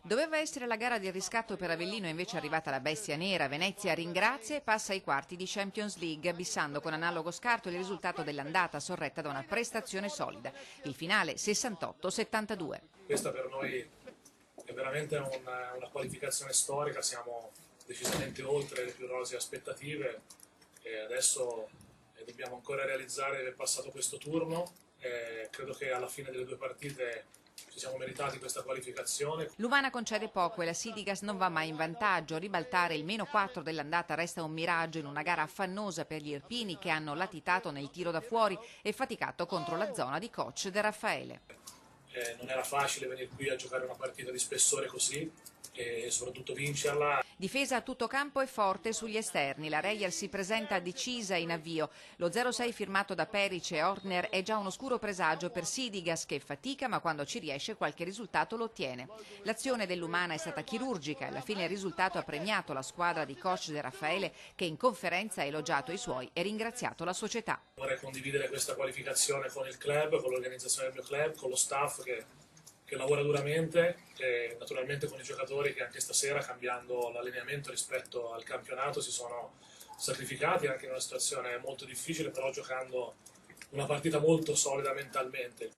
Doveva essere la gara del riscatto per Avellino, invece è arrivata la bestia nera. Venezia ringrazia e passa ai quarti di Champions League, abissando con analogo scarto il risultato dell'andata, sorretta da una prestazione solida. Il finale 68-72. Questa per noi è veramente una qualificazione storica, siamo decisamente oltre le più rosee aspettative e adesso dobbiamo ancora realizzare di aver passato questo turno. Credo che alla fine delle due partite ci siamo meritati questa qualificazione. L'Umana concede poco e la Sidigas non va mai in vantaggio. Ribaltare il -4 dell'andata resta un miraggio in una gara affannosa per gli irpini, che hanno latitato nel tiro da fuori e faticato contro la zona di coach De Raffaele. Non era facile venire qui a giocare una partita di spessore così e soprattutto vincerla. Difesa a tutto campo e forte sugli esterni. La Reyer si presenta decisa in avvio. Lo 0-6 firmato da Peric e Horner è già un oscuro presagio per Sidigas, che fatica, ma quando ci riesce qualche risultato lo ottiene. L'azione dell'Umana è stata chirurgica e alla fine il risultato ha premiato la squadra di coach De Raffaele, che in conferenza ha elogiato i suoi e ringraziato la società. Vorrei condividere questa qualificazione con il club, con l'organizzazione del mio club, con lo staff che lavora duramente e naturalmente con i giocatori che anche stasera, cambiando l'allineamento rispetto al campionato, si sono sacrificati anche in una situazione molto difficile, però giocando una partita molto solida mentalmente.